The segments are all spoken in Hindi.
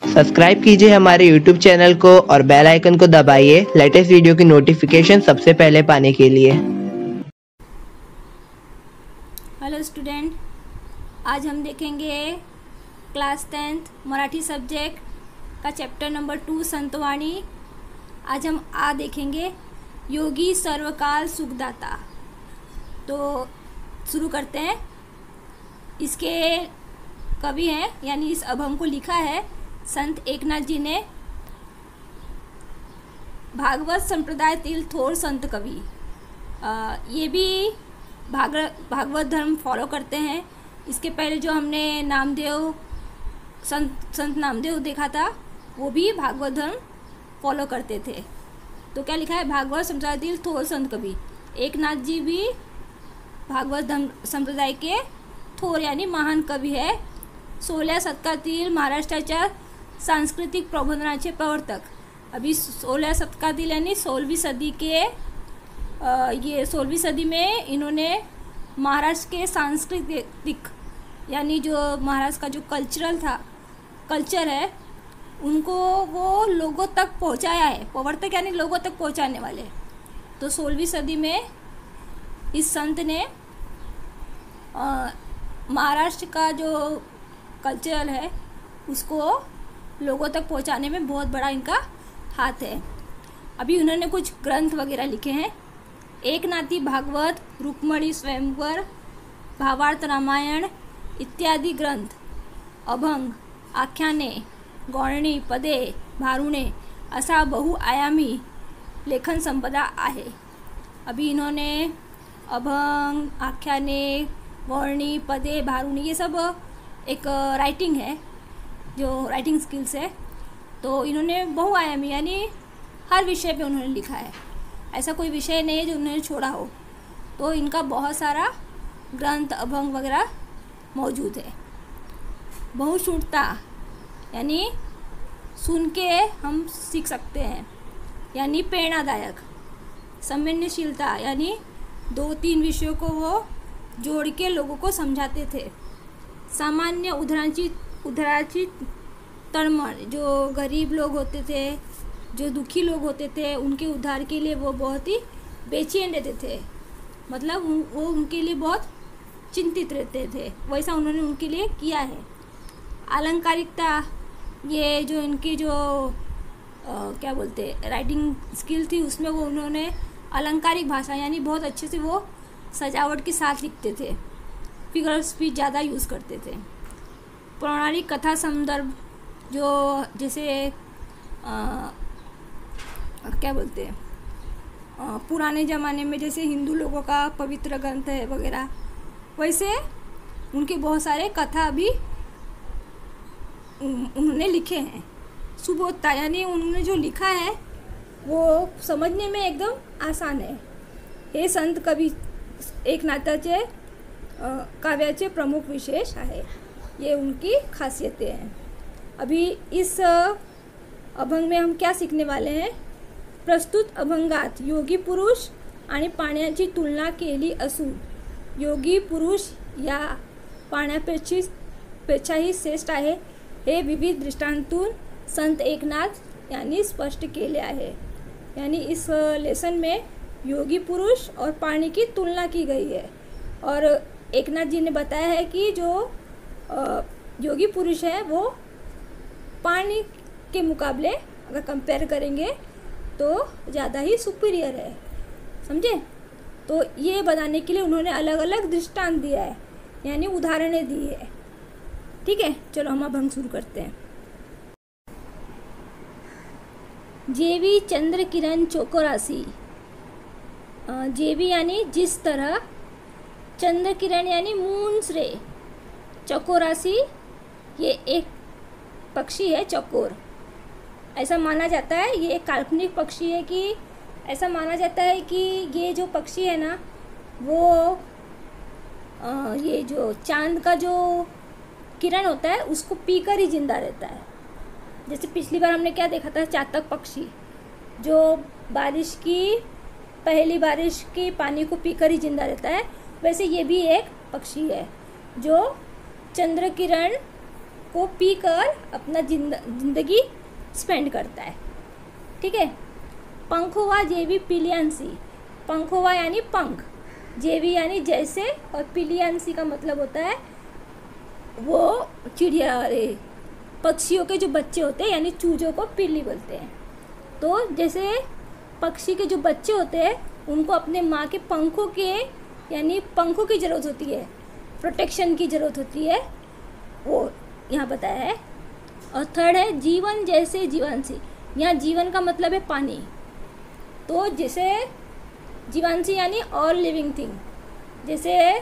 सब्सक्राइब कीजिए हमारे YouTube चैनल को और बेल आइकन को दबाइए लेटेस्ट वीडियो की नोटिफिकेशन सबसे पहले पाने के लिए। हेलो स्टूडेंट, आज हम देखेंगे क्लास 10th मराठी सब्जेक्ट का चैप्टर नंबर 2 संतवाणी। आज हम देखेंगे योगी सर्वकाल सुखदाता। तो शुरू करते हैं। इसके कवि हैं, यानी इस अभंग को लिखा है संत एकनाथ जी ने। भागवत संप्रदायातील थोर संत कवि, ये भी भागवत धर्म फॉलो करते हैं। इसके पहले जो हमने नामदेव संत नामदेव देखा था, वो भी भागवत धर्म फॉलो करते थे। तो क्या लिखा है, भागवत संप्रदायातील थोर संत कवि। एकनाथ जी भी भागवत धर्म संप्रदाय के थोर यानी महान कवी है। 16व्या शतकातील महाराष्ट्राच्या सांस्कृतिक प्रबोधनाचे प्रवर्तक। अभी 16व्या शतकातील यानी 16वीं सदी के ये 16वीं सदी में इन्होंने महाराष्ट्र के सांस्कृतिक यानी जो महाराष्ट्र का जो कल्चर है उनको वो लोगों तक पहुंचाया है। प्रवर्तक यानी लोगों तक पहुंचाने वाले। तो 16वीं सदी में इस संत ने महाराष्ट्र का जो कल्चर है उसको लोगों तक पहुंचाने में बहुत बड़ा इनका हाथ है। अभी उन्होंने कुछ ग्रंथ वगैरह लिखे हैं। एकनाथी भागवत, रुक्मणी स्वयंवर, भावार्थ रामायण इत्यादि ग्रंथ, अभंग, आख्याने, गौळणी, पदे, भारुणे असा बहुआयामी लेखन संपदा आहे। अभी इन्होंने अभंग, आख्याने, गौळणी, पदे, भारुणी ये सब एक राइटिंग है, जो राइटिंग स्किल्स है। तो इन्होंने बहुआयामी यानी हर विषय पे उन्होंने लिखा है। ऐसा कोई विषय नहीं है जो उन्होंने छोड़ा हो। तो इनका बहुत सारा ग्रंथ, अभंग वगैरह मौजूद है। बहुश्रुतता यानी सुन के हम सीख सकते हैं, यानी प्रेरणादायक। संवेदनशीलता यानी 2-3 विषयों को वो जोड़ के लोगों को समझाते थे। सामान्य उधराची तड़मड़, जो गरीब लोग होते थे, जो दुखी लोग होते थे, उनके उद्धार के लिए वो बहुत ही बेचैन रहते थे। मतलब वो उनके लिए बहुत चिंतित रहते थे। वैसा उन्होंने उनके लिए किया है। अलंकारिकता, ये जो इनकी जो क्या बोलते राइटिंग स्किल थी, उसमें वो उन्होंने अलंकारिक भाषा यानी बहुत अच्छे से वो सजावट के साथ लिखते थे। फिगर स्पीच ज़्यादा यूज़ करते थे। पौराणिक कथा संदर्भ, जो जैसे क्या बोलते हैं पुराने ज़माने में जैसे हिंदू लोगों का पवित्र ग्रंथ है वगैरह, वैसे उनके बहुत सारे कथा भी उन्होंने लिखे हैं। सुबोधता यानी उन्होंने जो लिखा है वो समझने में एकदम आसान है। हे संत कवी एकनाथाचे काव्याचे प्रमुख विशेष आहे। ये उनकी खासियतें हैं। अभी इस अभंग में हम क्या सीखने वाले हैं। प्रस्तुत अभंगात योगी पुरुष आणि पाण्याची तुलना केली असून योगी पुरुष या पाण्यापेक्षाही श्रेष्ठ आहे हे विविध दृष्टांतून संत एकनाथ यांनी स्पष्ट केले आहे। यानी इस लेसन में योगी पुरुष और पानी की तुलना की गई है। और एकनाथ जी ने बताया है कि जो योगी पुरुष है वो पानी के मुकाबले अगर कंपेयर करेंगे तो ज़्यादा ही सुपीरियर है। समझे। तो ये बताने के लिए उन्होंने अलग अलग दृष्टांत दिया है, यानी उदाहरणें दी है। ठीक है, चलो हम अभंग शुरू करते हैं। जेवी चंद्र किरण चौकोरासी। जेवी यानी जिस तरह, चंद्र किरण यानी मून्स रे, चकोरासी ये एक पक्षी है, चकोर। ऐसा माना जाता है, ये एक काल्पनिक पक्षी है कि ऐसा माना जाता है कि ये जो पक्षी है ना वो ये जो चांद का जो किरण होता है उसको पीकर ही जिंदा रहता है। जैसे पिछली बार हमने क्या देखा था, चातक पक्षी जो पहली बारिश की पानी को पीकर ही जिंदा रहता है, वैसे ये भी एक पक्षी है जो चंद्र किरण को पीकर अपना जिंदगी स्पेंड करता है। ठीक है। पंखोवा जेवी पिलियंसी, पंखोवा यानी पंख, जेवी यानी जैसे, और पिलियंसी का मतलब होता है वो चिड़िया, अरे पक्षियों के जो बच्चे होते हैं, यानी चूजों को पिल्ली बोलते हैं। तो जैसे पक्षी के जो बच्चे होते हैं उनको अपने माँ के पंखों के, यानी पंखों की ज़रूरत होती है, प्रोटेक्शन की ज़रूरत होती है, वो यहाँ बताया है। और थर्ड है जीवन जैसे जीवांशी, यहाँ जीवन का मतलब है पानी। तो जैसे जीवांशी यानी ऑल लिविंग थिंग, जैसे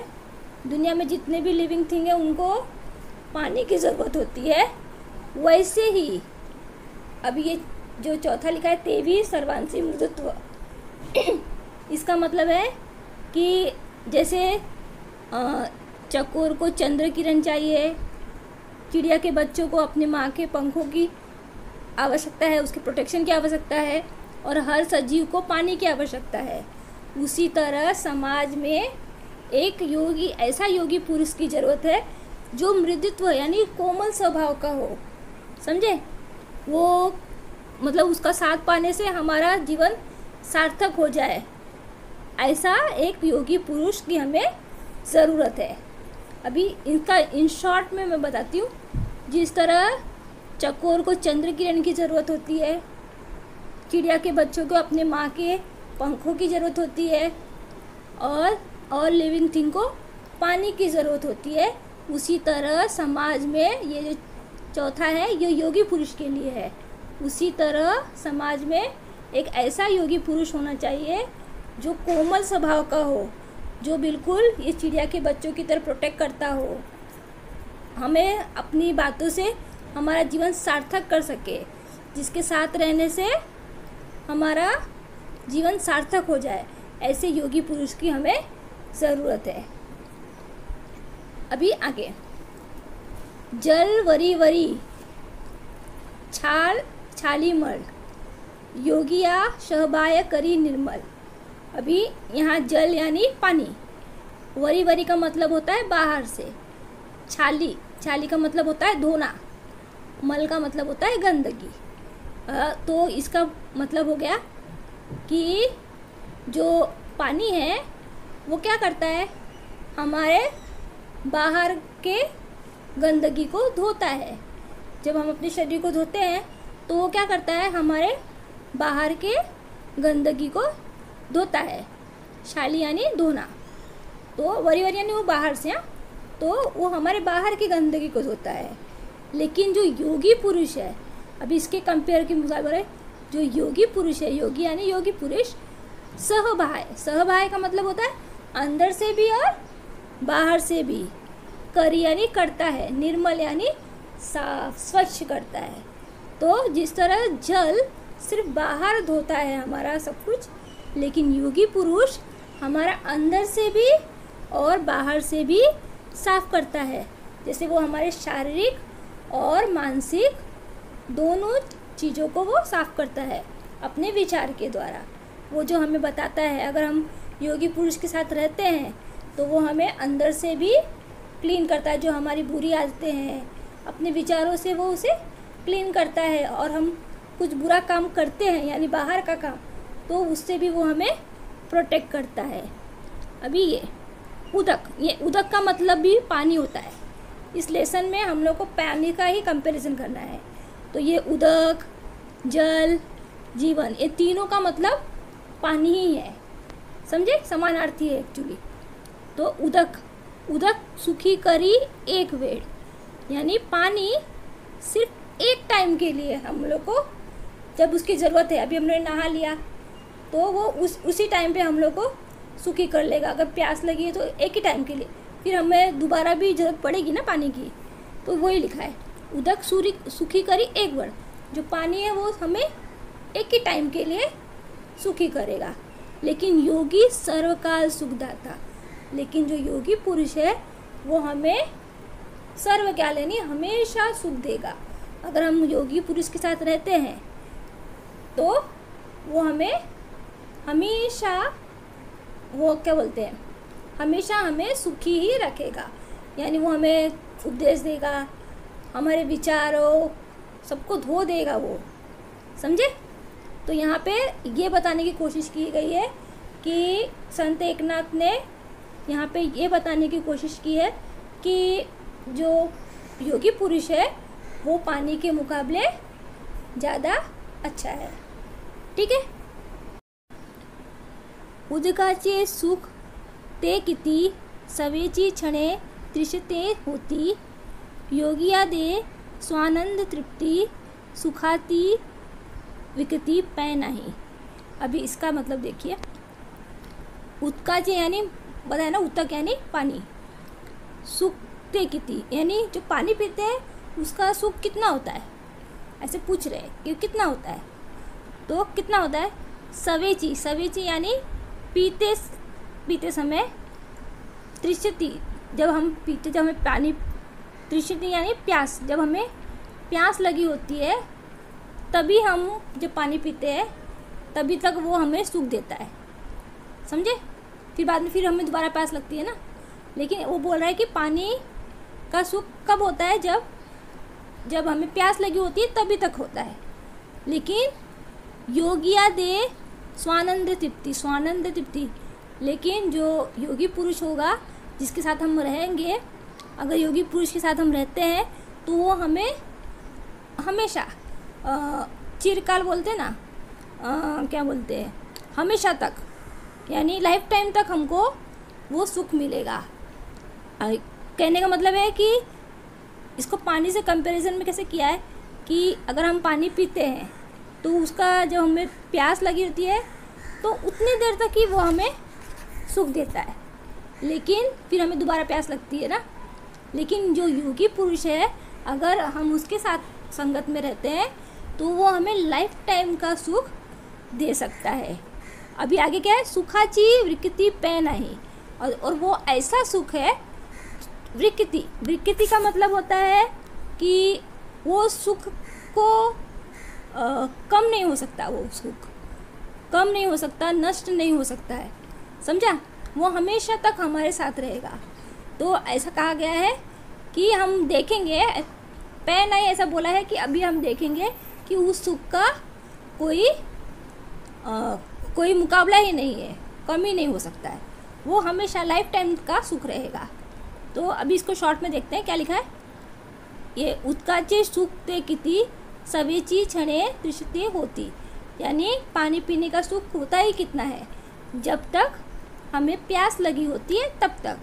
दुनिया में जितने भी लिविंग थिंग है उनको पानी की ज़रूरत होती है, वैसे ही अभी ये जो चौथा लिखा है तेवी सर्वांशी मृदुत्व, इसका मतलब है कि जैसे चकोर को चंद्र किरण चाहिए, चिड़िया के बच्चों को अपने माँ के पंखों की आवश्यकता है, उसके प्रोटेक्शन की आवश्यकता है, और हर सजीव को पानी की आवश्यकता है, उसी तरह समाज में एक योगी, ऐसा योगी पुरुष की ज़रूरत है जो मृदुत्व यानी कोमल स्वभाव का हो। समझे? वो मतलब उसका साथ पाने से हमारा जीवन सार्थक हो जाए, ऐसा एक योगी पुरुष की हमें ज़रूरत है। अभी इनका इन शॉर्ट में मैं बताती हूँ। जिस तरह चकोर को चंद्र किरण की ज़रूरत होती है, चिड़िया के बच्चों को अपने माँ के पंखों की ज़रूरत होती है, और लिविंग थिंग को पानी की ज़रूरत होती है, उसी तरह समाज में ये जो चौथा है ये योगी पुरुष के लिए है। उसी तरह समाज में एक ऐसा योगी पुरुष होना चाहिए जो कोमल स्वभाव का हो, जो बिल्कुल ये चिड़िया के बच्चों की तरह प्रोटेक्ट करता हो, हमें अपनी बातों से हमारा जीवन सार्थक कर सके, जिसके साथ रहने से हमारा जीवन सार्थक हो जाए, ऐसे योगी पुरुष की हमें ज़रूरत है। अभी आगे, जल वरी वरी छाल छाली मल, योगिया शहबाय करी निर्मल। अभी यहाँ जल यानी पानी, वरी वरी का मतलब होता है बाहर से, छाली छाली का मतलब होता है धोना, मल का मतलब होता है गंदगी। तो इसका मतलब हो गया कि जो पानी है वो क्या करता है, हमारे बाहर के गंदगी को धोता है। जब हम अपने शरीर को धोते हैं तो वो क्या करता है, हमारे बाहर के गंदगी को धोता है। शाली यानी धोना, तो वरी वरी यानी वो बाहर से, तो वो हमारे बाहर की गंदगी को धोता है। लेकिन जो योगी पुरुष है, अभी इसके कंपेयर के मुताबिक जो योगी पुरुष है, योगी यानी योगी पुरुष सहभाय, सहभाय का मतलब होता है अंदर से भी और बाहर से भी, करी यानी करता है, निर्मल यानी साफ स्वच्छ करता है। तो जिस तरह जल सिर्फ बाहर धोता है हमारा सब कुछ, लेकिन योगी पुरुष हमारा अंदर से भी और बाहर से भी साफ करता है। जैसे वो हमारे शारीरिक और मानसिक दोनों चीज़ों को वो साफ करता है अपने विचार के द्वारा। वो जो हमें बताता है, अगर हम योगी पुरुष के साथ रहते हैं तो वो हमें अंदर से भी क्लीन करता है। जो हमारी बुरी आदतें हैं, अपने विचारों से वो उसे क्लीन करता है, और हम कुछ बुरा काम करते हैं यानी बाहर का काम, तो उससे भी वो हमें प्रोटेक्ट करता है। अभी ये उदक का मतलब भी पानी होता है। इस लेसन में हम लोग को पानी का ही कंपैरिजन करना है। तो ये उदक, जल, जीवन, ये तीनों का मतलब पानी ही है। समझे? समानार्थी है एक्चुअली। तो उदक सुखी करी एक वेड़, यानी पानी सिर्फ एक टाइम के लिए हम लोग को जब उसकी ज़रूरत है। अभी हमने नहा लिया तो वो उसी टाइम पे हम लोग को सुखी कर लेगा। अगर प्यास लगी है तो एक ही टाइम के लिए, फिर हमें दोबारा भी ज़रूरत पड़ेगी ना पानी की। तो वही लिखा है, उदक सुखी करी एक वेड़, जो पानी है वो हमें एक ही टाइम के लिए सुखी करेगा। लेकिन योगी सर्वकाल सुखदाता, लेकिन जो योगी पुरुष है वो हमें सर्वकाल यानी हमेशा सुख देगा। अगर हम योगी पुरुष के साथ रहते हैं तो वो हमें हमेशा, वो क्या बोलते हैं, हमेशा हमें सुखी ही रखेगा। यानी वो हमें उपदेश देगा, हमारे विचारों सबको धो देगा वो, समझे। तो यहाँ पे ये बताने की कोशिश की गई है कि संत एकनाथ ने यहाँ पे ये बताने की कोशिश की है कि जो योगी पुरुष है वो पानी के मुकाबले ज़्यादा अच्छा है, ठीक है। उदकाचे सुख ते किती सवेची क्षणे तृषते होती, योगिया दे स्वानंद तृप्ति सुखाती विकती पै नहीं। अभी इसका मतलब देखिए, उदकाचे यानी बताया ना, उतक यानी पानी, सुख ते किती यानी जो पानी पीते हैं उसका सुख कितना होता है, ऐसे पूछ रहे हैं कि कितना होता है, तो कितना होता है। सवेची, सवेची यानी पीते समय, तृषति जब हम पीते, जब हमें पानी, तृषति यानी प्यास, जब हमें प्यास लगी होती है तभी हम जब पानी पीते हैं तभी तक वो हमें सुख देता है, समझे। फिर बाद में फिर हमें दोबारा प्यास लगती है ना, लेकिन वो बोल रहा है कि पानी का सुख कब होता है, जब हमें प्यास लगी होती है तभी तक होता है। लेकिन योगिया दे स्वानंद तृप्ति, स्वानंद तृप्ति, लेकिन जो योगी पुरुष होगा जिसके साथ हम रहेंगे, अगर योगी पुरुष के साथ हम रहते हैं तो वो हमें हमेशा चिरकाल बोलते हैं ना, क्या बोलते हैं, हमेशा तक यानी लाइफ टाइम तक हमको वो सुख मिलेगा। कहने का मतलब है कि इसको पानी से कंपैरिजन में कैसे किया है कि अगर हम पानी पीते हैं तो उसका जब हमें प्यास लगी होती है तो उतनी देर तक ही वो हमें सुख देता है, लेकिन फिर हमें दोबारा प्यास लगती है ना। लेकिन जो योगी पुरुष है अगर हम उसके साथ संगत में रहते हैं तो वो हमें लाइफ टाइम का सुख दे सकता है। अभी आगे क्या है, सुखाची विकृति पै नहीं, और वो ऐसा सुख है, विकृति, विकृति का मतलब होता है कि वो सुख को कम नहीं हो सकता, वो सुख कम नहीं हो सकता, नष्ट नहीं हो सकता है, समझा। वो हमेशा तक हमारे साथ रहेगा। तो ऐसा कहा गया है कि हम देखेंगे, पै नहीं ऐसा बोला है कि अभी हम देखेंगे कि उस सुख का कोई मुकाबला ही नहीं है, कमी नहीं हो सकता है, वो हमेशा लाइफ टाइम का सुख रहेगा। तो अभी इसको शॉर्ट में देखते हैं क्या लिखा है। ये उत्काचे सुख ते किती सवेची क्षणे तृषते होती, यानी पानी पीने का सुख होता ही कितना है, जब तक हमें प्यास लगी होती है तब तक।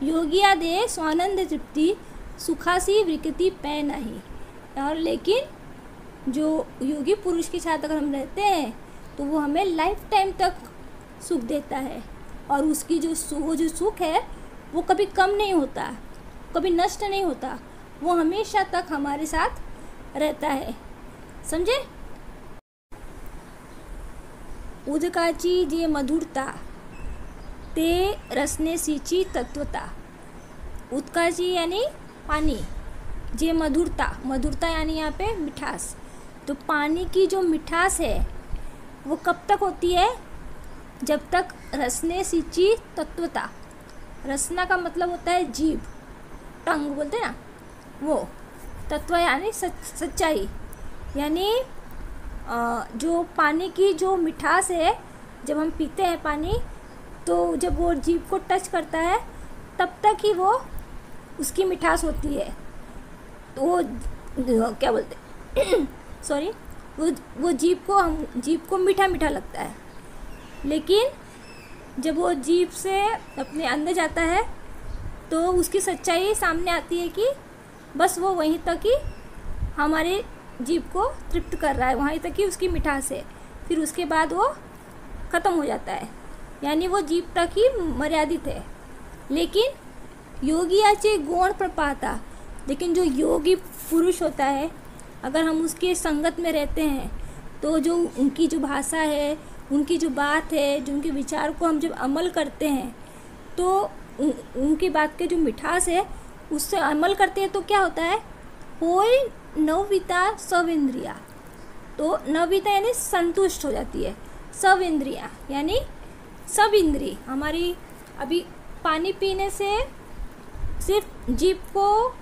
योगिया दे स्वानंद तृप्ति सुखासी विकृति पै नहीं, और लेकिन जो योगी पुरुष के साथ अगर हम रहते हैं तो वो हमें लाइफ टाइम तक सुख देता है, और उसकी जो सुख है वो कभी कम नहीं होता, कभी नष्ट नहीं होता, वो हमेशा तक हमारे साथ रहता है, समझे। उदकाची जे मधुरता ते रसने सीची तत्वता, उदकाची यानी पानी, जे मधुरता, मधुरता यानी यहाँ पे मिठास, तो पानी की जो मिठास है वो कब तक होती है, जब तक रसने सींची तत्वता, रसना का मतलब होता है जीभ, टंग बोलते हैं ना, वो तत्व यानी सच्चाई, यानी जो पानी की जो मिठास है, जब हम पीते हैं पानी तो जब वो जीभ को टच करता है तब तक ही वो उसकी मिठास होती है, तो वो क्या बोलते सॉरी वो जीभ को मीठा मीठा लगता है। लेकिन जब वो जीभ से अपने अंदर जाता है तो उसकी सच्चाई सामने आती है कि बस वो वहीं तक ही हमारे जीभ को तृप्त कर रहा है, वहीं तक ही उसकी मिठास है, फिर उसके बाद वो ख़त्म हो जाता है, यानी वो जीभ तक ही मर्यादित है। लेकिन योगियाचे गुण प्रपाता, लेकिन जो योगी पुरुष होता है अगर हम उसके संगत में रहते हैं तो जो उनकी जो भाषा है, उनकी जो बात है, जो उनके विचार को हम जब अमल करते हैं तो उनकी बात के जो मिठास है उससे अमल करते हैं तो क्या होता है, होय नवविता सवेंद्रिया, तो नवविता यानी संतुष्ट हो जाती है, सवेंद्रिया यानी सब इंद्रिय हमारी। अभी पानी पीने से सिर्फ जीभ को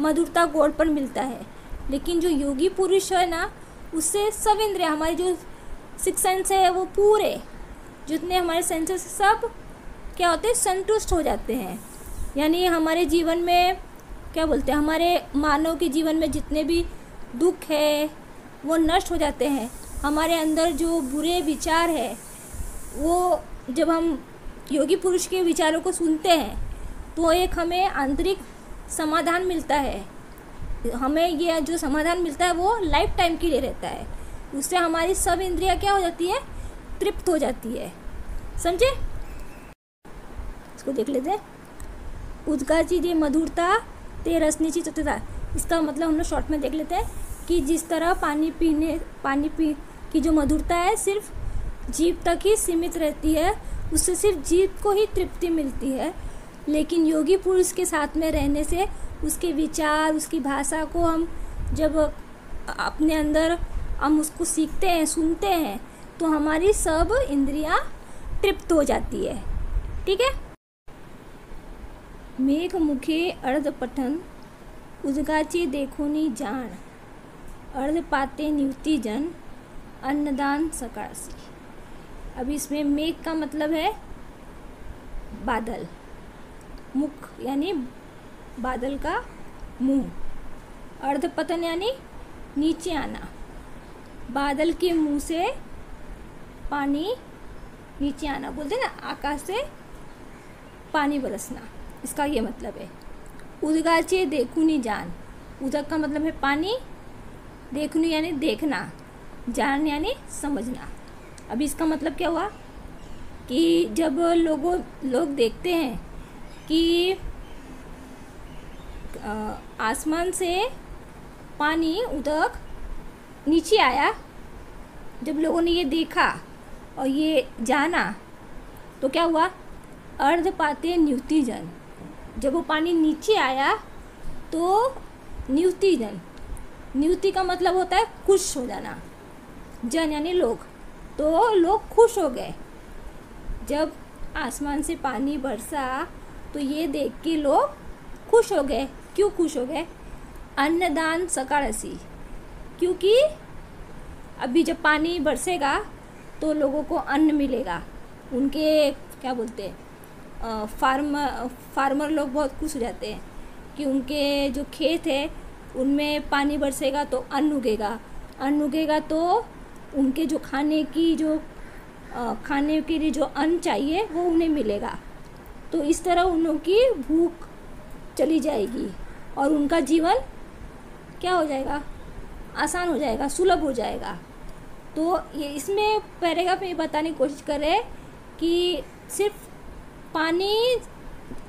मधुरता गोड़ पर मिलता है। लेकिन जो योगी पुरुष है ना, उससे सब इंद्रिय, हमारे जो सिक्स सेंस है वो पूरे, जितने हमारे सेंसेस सब क्या होते हैं, संतुष्ट हो जाते हैं। यानी हमारे जीवन में क्या बोलते हैं, हमारे मानव के जीवन में जितने भी दुख है वो नष्ट हो जाते हैं। हमारे अंदर जो बुरे विचार है वो, जब हम योगी पुरुष के विचारों को सुनते हैं तो एक हमें आंतरिक समाधान मिलता है। हमें ये जो समाधान मिलता है वो लाइफ टाइम के लिए रहता है। उससे हमारी सब इंद्रियां क्या हो जाती है, तृप्त हो जाती है। समझे? इसको देख लेते हैं। उद्गाची जे मधुरता ते रसनीची चतुरता, इसका मतलब हम लोग शॉर्ट में देख लेते हैं कि जिस तरह पानी पी की जो मधुरता है सिर्फ जीभ तक ही सीमित रहती है, उससे सिर्फ जीभ को ही तृप्ति मिलती है। लेकिन योगी पुरुष के साथ में रहने से उसके विचार, उसकी भाषा को हम जब अपने अंदर हम उसको सीखते हैं, सुनते हैं, तो हमारी सब इंद्रियां तृप्त हो जाती है। ठीक है। मेघ मुखे अर्ध पठन उद्गाची देखोनी जान, अर्ध पाते नियुति जन अन्नदान सकासी। अब इसमें मेघ का मतलब है बादल, मुख यानी बादल का मुंह, अर्धपतन यानी नीचे आना, बादल के मुंह से पानी नीचे आना, बोलते हैं ना, आकाश से पानी बरसना, इसका ये मतलब है। उदगाचे देखूनी जान, उदक का मतलब है पानी, देखूनी यानी देखना, जान यानी समझना। अब इसका मतलब क्या हुआ कि जब लोग देखते हैं कि आसमान से पानी उदक नीचे आया, जब लोगों ने ये देखा और ये जाना तो क्या हुआ, अर्ध पाते नियुति जन, जब वो पानी नीचे आया तो नियुति जन, नियुति का मतलब होता है खुश हो जाना, जन यानी लोग, तो लोग खुश हो गए। जब आसमान से पानी बरसा तो ये देख के लोग खुश हो गए। क्यों खुश हो गए? अन्नदान सकाळसी, क्योंकि अभी जब पानी बरसेगा तो लोगों को अन्न मिलेगा। उनके क्या बोलते हैं, फार्मर लोग बहुत खुश हो जाते हैं कि उनके जो खेत है उनमें पानी बरसेगा तो अन्न उगेगा, अन्न उगेगा तो उनके जो खाने के लिए जो अन्न चाहिए वो उन्हें मिलेगा। तो इस तरह उन लोगों की भूख चली जाएगी और उनका जीवन क्या हो जाएगा, आसान हो जाएगा, सुलभ हो जाएगा। तो ये इसमें पैराग्राफ में बताने की कोशिश कर रहे हैं कि सिर्फ पानी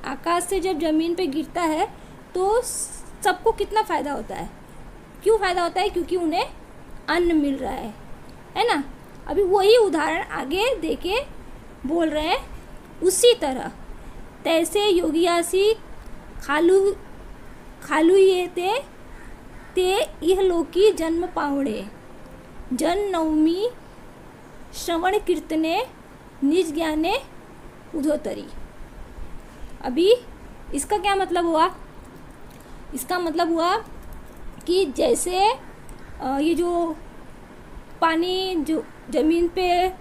आकाश से जब ज़मीन पे गिरता है तो सबको कितना फ़ायदा होता है। क्यों फ़ायदा होता है? क्योंकि उन्हें अन्न मिल रहा है ना। अभी वही उदाहरण आगे देके बोल रहे हैं, उसी तरह तैसे योगियासी खालू ये ते यह लोकी जन्म पावणे, जन नवमी श्रवण कीर्तने निज ज्ञाने उधोतरी। अभी इसका क्या मतलब हुआ? इसका मतलब हुआ कि जैसे ये जो पानी जो ज़मीन पे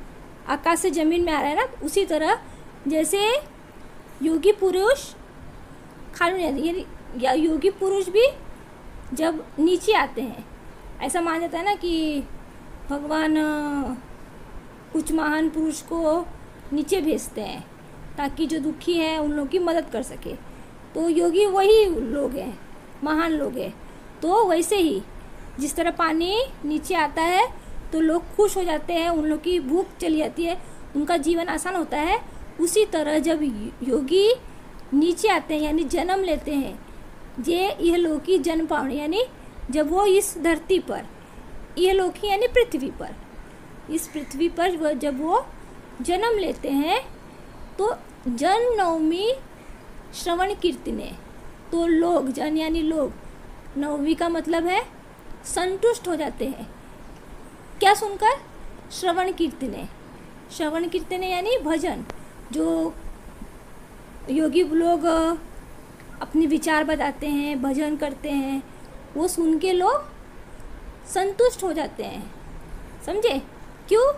आकाश से ज़मीन में आ रहा है ना, उसी तरह जैसे योगी पुरुष खालू यानी या योगी पुरुष भी जब नीचे आते हैं, ऐसा माना जाता है ना कि भगवान कुछ महान पुरुष को नीचे भेजते हैं ताकि जो दुखी है उन लोगों की मदद कर सके। तो योगी वही लोग हैं, महान लोग हैं। तो वैसे ही जिस तरह पानी नीचे आता है तो लोग खुश हो जाते हैं, उन लोग की भूख चली जाती है, उनका जीवन आसान होता है। उसी तरह जब योगी नीचे आते हैं यानी जन्म लेते हैं, यह लोकी जन्म पावनी, यानी जब वो इस धरती पर, यह लोकी यानी पृथ्वी पर, इस पृथ्वी पर जब वो जन्म लेते हैं तो जन नवमी श्रवण कीर्तने, तो लोग, जन यानी लोग, नवमी का मतलब है संतुष्ट हो जाते हैं। क्या सुनकर? श्रवण कीर्तने, श्रवण कीर्तने यानी भजन। जो योगी लोग अपने विचार बताते हैं, भजन करते हैं, वो सुन के लोग संतुष्ट हो जाते हैं। समझे? क्यों?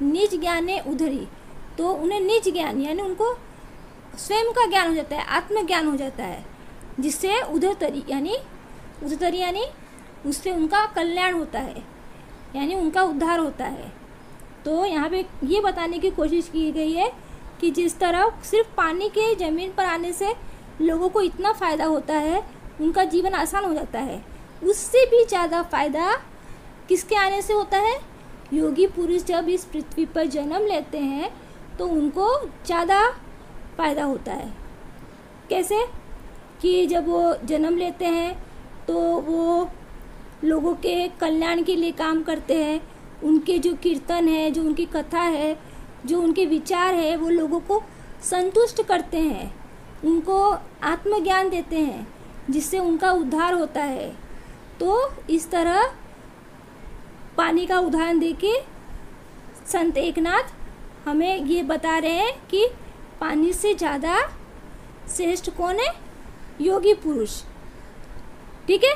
निज ज्ञाने उधरी, तो उन्हें निज ज्ञान यानी उनको स्वयं का ज्ञान हो जाता है, आत्मज्ञान हो जाता है, जिससे उधरतरी यानी उससे उनका कल्याण होता है, यानी उनका उद्धार होता है। तो यहाँ पे ये बताने की कोशिश की गई है कि जिस तरह सिर्फ पानी के ज़मीन पर आने से लोगों को इतना फ़ायदा होता है, उनका जीवन आसान हो जाता है, उससे भी ज़्यादा फ़ायदा किसके आने से होता है? योगी पुरुष जब इस पृथ्वी पर जन्म लेते हैं तो उनको ज़्यादा फ़ायदा होता है। कैसे? कि जब वो जन्म लेते हैं तो वो लोगों के कल्याण के लिए काम करते हैं। उनके जो कीर्तन है, जो उनकी कथा है, जो उनके विचार है, वो लोगों को संतुष्ट करते हैं, उनको आत्मज्ञान देते हैं, जिससे उनका उद्धार होता है। तो इस तरह पानी का उदाहरण देके संत एकनाथ हमें ये बता रहे हैं कि पानी से ज़्यादा श्रेष्ठ कौन है? योगी पुरुष। ठीक है।